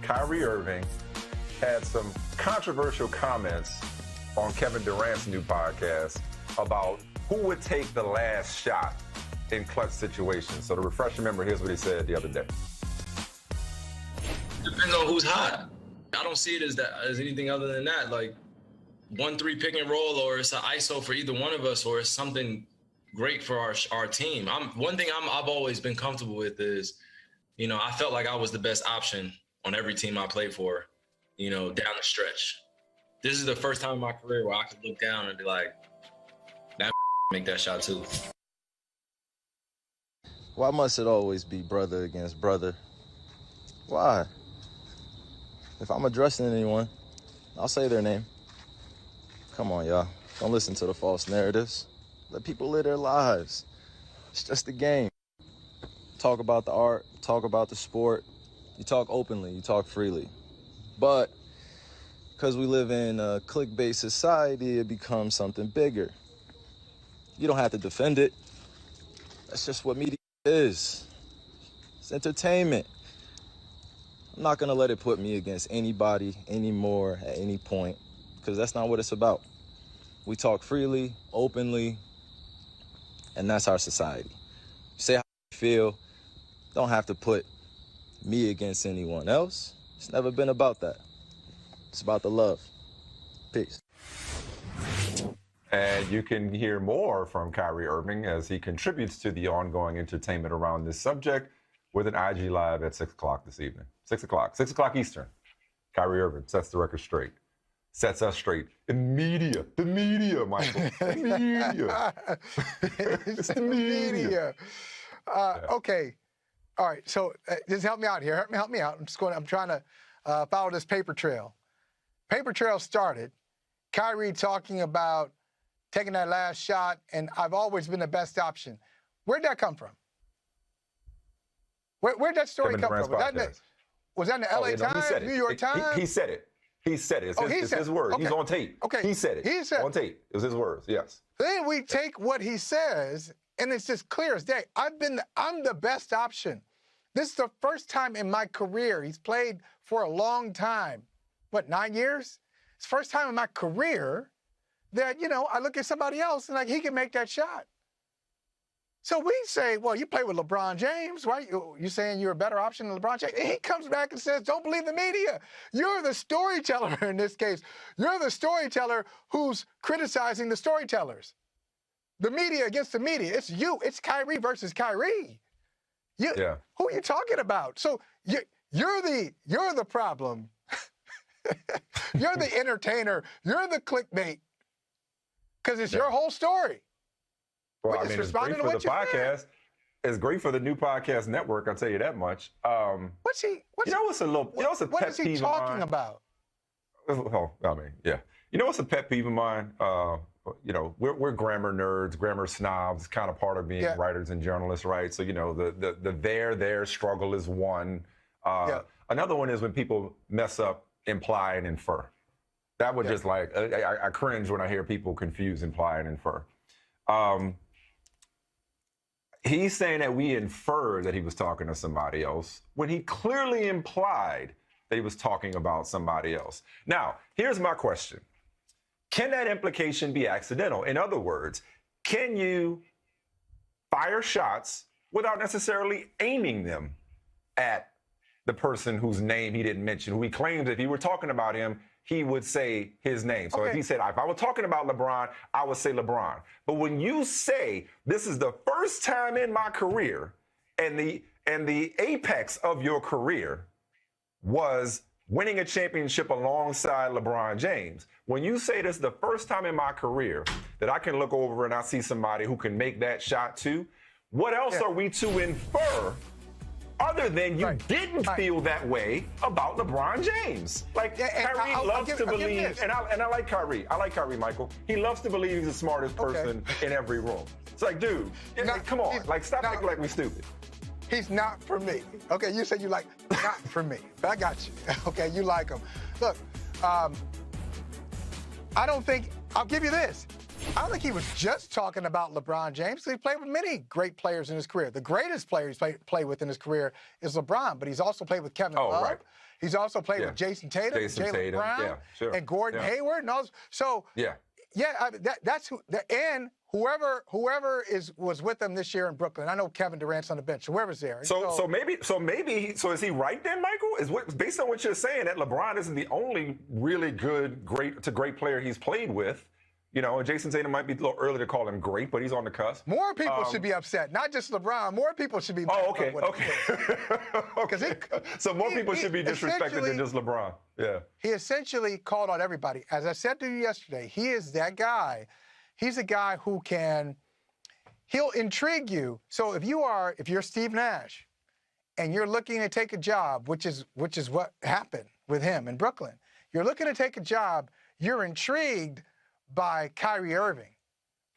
Kyrie Irving had some controversial comments on Kevin Durant's new podcast about who would take the last shot in clutch situations. So to refresh your memory, here's what he said the other day. Depends on who's hot. I don't see it as anything other than that. Like 1-3 pick and roll, or it's an ISO for either one of us, or it's something great for our team. One thing I've always been comfortable with is, I felt like I was the best option on every team I played for, down the stretch. This is the first time in my career where I could look down and be like, that make that shot too. Why must it always be brother against brother? Why? If I'm addressing anyone, I'll say their name. Come on, y'all. Don't listen to the false narratives. Let people live their lives. It's just a game. Talk about the art, talk about the sport. You talk openly, you talk freely. But because we live in a click-based society, it becomes something bigger. You don't have to defend it. That's just what media is. It's entertainment. I'm not going to let it put me against anybody anymore at any point, because that's not what it's about. We talk freely, openly, and that's our society. Say how you feel. Don't have to put me against anyone else. It's never been about that. It's about the love. Peace. And you can hear more from Kyrie Irving as he contributes to the ongoing entertainment around this subject with an IG Live at 6 o'clock this evening. 6 o'clock Eastern. Kyrie Irving sets the record straight. Sets us straight. The media, Michael. The media. It's the media. Okay. All right. So just help me out here. Help me out. I'm trying to follow this paper trail. Paper trail started. Kyrie talking about taking that last shot, and I've always been the best option. Where'd that come from? Where'd that story come from? Was that in the LA Times, New York Times? He said it. He said it. It's his words. Okay. He's on tape. Okay. He said it. He said on tape. It was his words, yes. Then we take what he says, and it's just clear as day. I'm the best option. This is the first time in my career. He's played for a long time. What, 9 years? It's the first time in my career that, I look at somebody else and like he can make that shot. So we say, well, you play with LeBron James, right? You saying you're a better option than LeBron James? And he comes back and says, don't believe the media. You're the storyteller in this case. You're the storyteller who's criticizing the storytellers. The media against the media. It's you. It's Kyrie versus Kyrie. Who are you talking about? So you're the problem. You're the entertainer. You're the clickbait. Because it's your whole story. Well, it's great for the podcast. It's great for the new podcast network, I'll tell you that much. What's he talking about? Oh, You know what's a pet peeve of mine? We're grammar nerds, grammar snobs, kind of part of being writers and journalists, right? So, the their struggle is one. Another one is when people mess up imply and infer. That would just I cringe when I hear people confuse imply and infer. He's saying that we inferred that he was talking to somebody else when he clearly implied that he was talking about somebody else. Now, here's my question. Can that implication be accidental? In other words, can you fire shots without necessarily aiming them at the person whose name he didn't mention, who he claims if he were talking about him, he would say his name. So if he said, if I were talking about LeBron, I would say LeBron. But when you say, this is the first time in my career, and the apex of your career was winning a championship alongside LeBron James, when you say this is the first time in my career that I can look over and I see somebody who can make that shot too, what else are we to infer other than you didn't feel that way about LeBron James? Kyrie loves to believe, and I like Kyrie. I like Kyrie, Michael. He loves to believe he's the smartest person in every room. It's like, dude, come on. Stop acting like we're stupid. He's not for me. Okay, you said you like, not for me. But I got you. Okay, you like him. Look, I don't think, I'll give you this. I don't think he was just talking about LeBron James. He played with many great players in his career. The greatest player he's played with in his career is LeBron, but he's also played with Kevin Love. Right. He's also played with Jason Tatum, Jaylen Brown, and Gordon Hayward, and all. So that's who. And whoever was with them this year in Brooklyn. I know Kevin Durant's on the bench. Whoever's there. So maybe is he right then, Michael? Based on what you're saying that LeBron isn't the only really great player he's played with. You know, Jason Tatum might be a little early to call him great, but he's on the cusp. More people should be upset, not just LeBron. More people should be mad. Oh, okay. So more people should be disrespected than just LeBron. Yeah. He essentially called out everybody. As I said to you yesterday, he is that guy. He's a guy who he'll intrigue you. So if you're Steve Nash and you're looking to take a job, which is what happened with him in Brooklyn, you're looking to take a job, you're intrigued by Kyrie Irving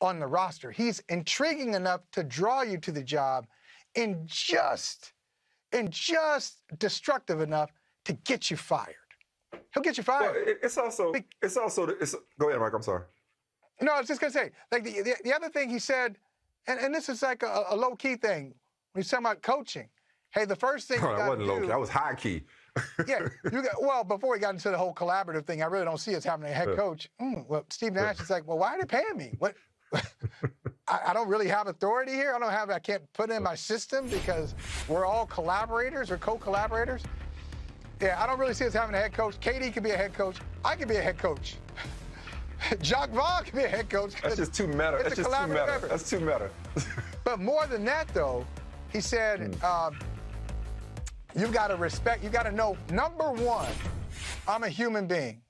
on the roster. He's intriguing enough to draw you to the job and just destructive enough to get you fired. He'll get you fired. Well, it's also go ahead, Mike, I'm sorry. No, I was just going to say, like the other thing he said, and this is like a low-key thing, when he's talking about coaching. Hey, the first thing that wasn't low-key, that was high-key. Before he got into the whole collaborative thing, I really don't see us having a head coach. Well, Steve Nash is like, well, why are they paying me? What? I don't really have authority here. I can't put it in my system because we're all collaborators or co-collaborators. Yeah, I don't really see us having a head coach. KD could be a head coach. I could be a head coach. Jacques Vaughn could be a head coach. That's just too meta. That's too meta. But more than that, though, he said, you've got to respect, you've got to know, number one, I'm a human being.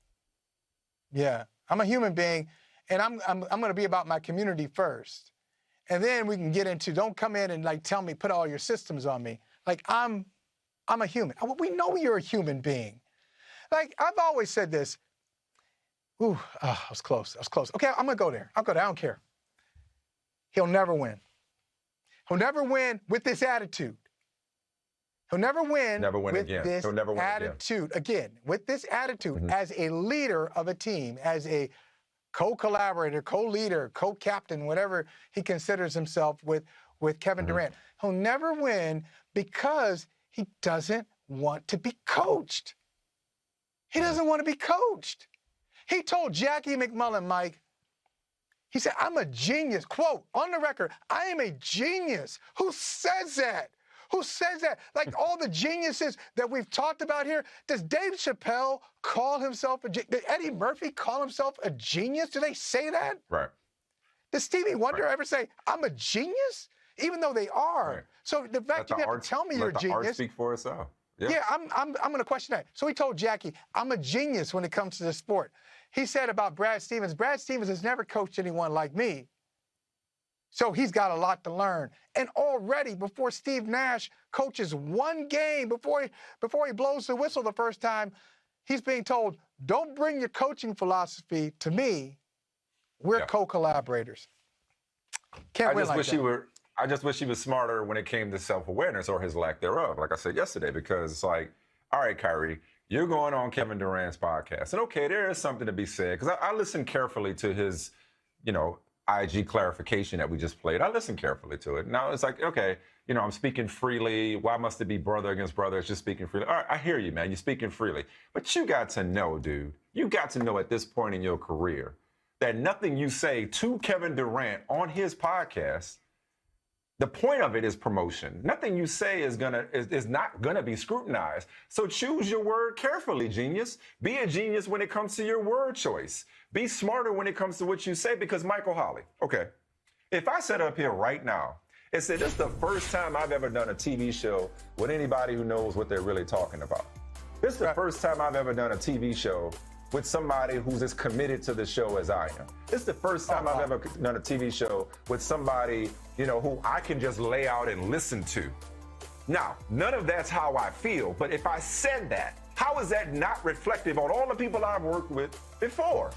Yeah, I'm a human being, and I'm going to be about my community first. And then we can get into, don't come in and like tell me, put all your systems on me. Like, I'm a human. We know you're a human being. Like, I've always said this. I was close. Okay, I'm going to go there. I'll go there. I don't care. He'll never win. He'll never win with this attitude. He'll never win with this attitude. Again, with this attitude as a leader of a team, as a co-collaborator, co-leader, co-captain, whatever he considers himself with Kevin Durant. He'll never win because he doesn't want to be coached. He doesn't want to be coached. He told Jackie McMullen, Mike, he said, I'm a genius. Quote, on the record, I am a genius. Who says that? Who says that? Like all the geniuses that we've talked about here, does Dave Chappelle call himself a genius? Did Eddie Murphy call himself a genius? Do they say that? Right. Does Stevie Wonder ever say, I'm a genius? Even though they are. Right. So the fact you have to tell me you're a genius. Art speak for itself. Yeah, I'm going to question that. So he told Jackie, I'm a genius when it comes to this sport. He said about Brad Stevens has never coached anyone like me. So he's got a lot to learn. And already before Steve Nash coaches one game, before he blows the whistle the first time, he's being told, don't bring your coaching philosophy to me. We're co-collaborators. Can't win like that. I just wish he was smarter when it came to self-awareness or his lack thereof, like I said yesterday, because it's like, all right, Kyrie, you're going on Kevin Durant's podcast. And okay, there is something to be said, because I listened carefully to his, IG clarification that we just played. I listened carefully to it. Now it's like, okay, I'm speaking freely. Why must it be brother against brother? It's just speaking freely. All right, I hear you, man. You're speaking freely. But you got to know, dude, you got to know at this point in your career that nothing you say to Kevin Durant on his podcast, the point of it is promotion. Nothing you say is not gonna be scrutinized. So choose your word carefully, genius. Be a genius when it comes to your word choice. Be smarter when it comes to what you say, because Michael Holley, okay, if I sat up here right now and said, this is the first time I've ever done a TV show with anybody who knows what they're really talking about. This is the first time I've ever done a TV show with somebody who's as committed to the show as I am. This is the first time I've ever done a TV show with somebody, who I can just lay out and listen to. Now, none of that's how I feel, but if I said that, how is that not reflective on all the people I've worked with before?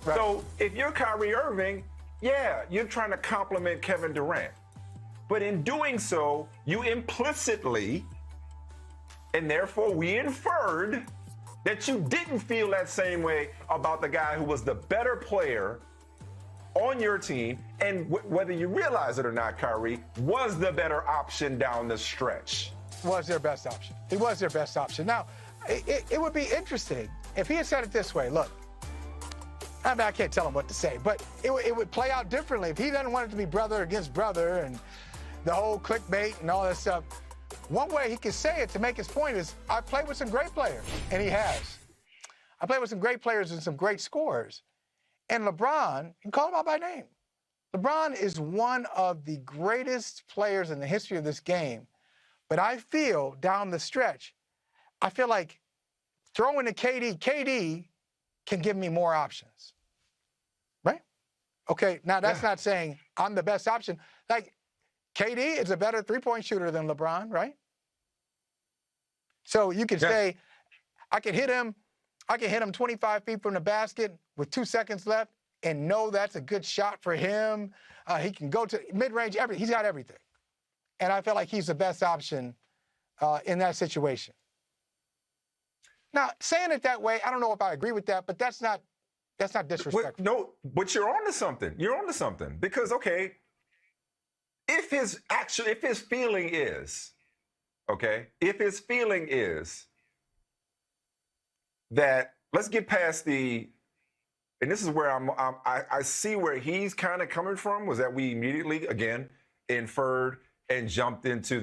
Right. So if you're Kyrie Irving, you're trying to compliment Kevin Durant. But in doing so, you implicitly, and therefore we inferred, that you didn't feel that same way about the guy who was the better player on your team, and whether you realize it or not, Kyrie was the better option down the stretch. Was their best option. He was their best option. Now, it would be interesting if he had said it this way. Look, I mean, I can't tell him what to say, but it would play out differently. If he doesn't want it to be brother against brother and the whole clickbait and all that stuff, one way he could say it to make his point is, I played with some great players, and he has. I played with some great players and some great scorers. And LeBron, you call him out by name. LeBron is one of the greatest players in the history of this game. But I feel down the stretch, I feel like throwing to KD can give me more options. Right? Okay, now that's not saying I'm the best option. Like, KD is a better three-point shooter than LeBron, right? So you could say, I can hit him 25 feet from the basket with 2 seconds left and know that's a good shot for him. He can go to mid-range, he's got everything. And I feel like he's the best option in that situation. Now, saying it that way, I don't know if I agree with that, but that's not disrespectful. No, but you're onto something. You're onto something. Because, okay, if his feeling is that, let's get past and this is where I see where he's kind of coming from, was that we immediately, again, inferred and jumped into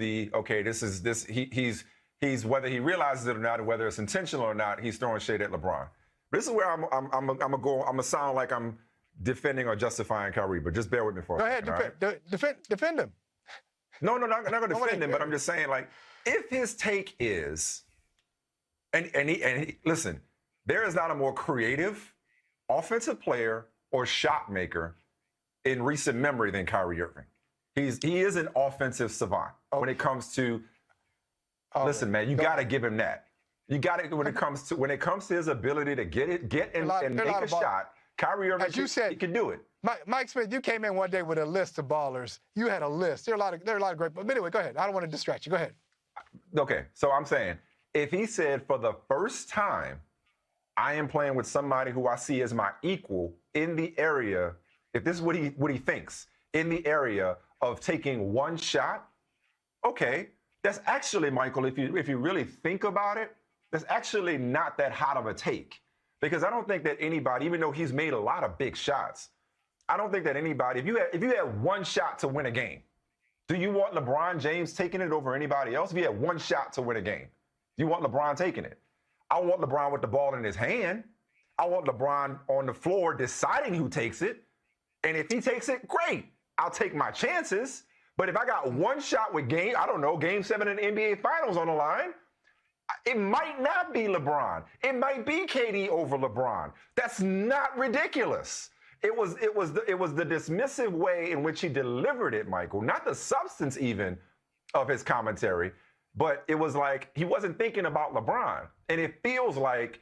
he's whether he realizes it or not, or whether it's intentional or not, he's throwing shade at LeBron. This is where I'm gonna sound like I'm defending or justifying Kyrie, but just bear with me for a second. Go ahead, defend him. No, I'm not going to defend him, but I'm just saying, like, if his take is, and listen, there is not a more creative offensive player or shot maker in recent memory than Kyrie Irving. He is an offensive savant when it comes to. Listen, man, you got to give him that. You got to when it comes to his ability to get and make a shot. Kyrie Irving, as you said, he can do it. Mike Smith, you came in one day with a list of ballers. You had a list. There are a lot of great. But anyway, go ahead. I don't want to distract you. Go ahead. Okay, so I'm saying, if he said for the first time, I am playing with somebody who I see as my equal in the area, if this is what he thinks, in the area of taking one shot, okay, that's actually, Michael, if you really think about it, that's actually not that hot of a take. Because I don't think that anybody, even though he's made a lot of big shots, I don't think that anybody, if you had one shot to win a game, do you want LeBron James taking it over anybody else? If you had one shot to win a game, do you want LeBron taking it? I want LeBron with the ball in his hand. I want LeBron on the floor deciding who takes it. And if he takes it, great. I'll take my chances. But if I got one shot with Game 7 in the NBA Finals on the line, it might not be LeBron. It might be KD over LeBron. That's not ridiculous. It was the dismissive way in which he delivered it, Michael. Not the substance even of his commentary, but it was like he wasn't thinking about LeBron. And it feels like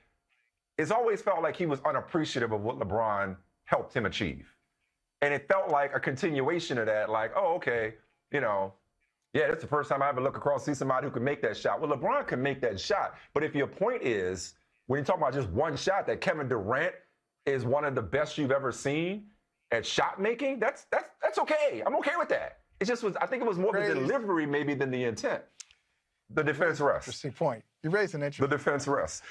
it's always felt like he was unappreciative of what LeBron helped him achieve. And it felt like a continuation of that, like, oh, okay, that's the first time I ever look across and see somebody who can make that shot. Well, LeBron can make that shot. But if your point is, when you talk about just one shot, that Kevin Durant is one of the best you've ever seen at shot making, that's okay. I'm okay with that. It just was, I think it was more the delivery maybe than the intent. The defense rests. Interesting point. You raised an interesting. The defense rests.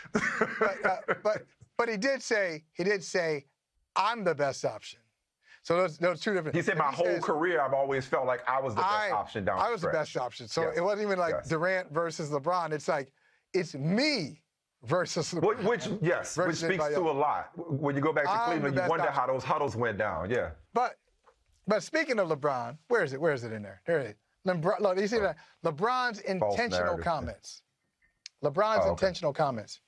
but he did say, I'm the best option. So those two different. He said, my whole career, I've always felt like I was the best option down the stretch. I was the best option. So it wasn't even like Durant versus LeBron. It's like, it's me versus LeBron. Which speaks to a lot. When you go back to Cleveland, you wonder how those huddles went down. Yeah. But speaking of LeBron, where is it in there? There it is. LeBron, look, you see that? LeBron's intentional comments. LeBron's intentional comments.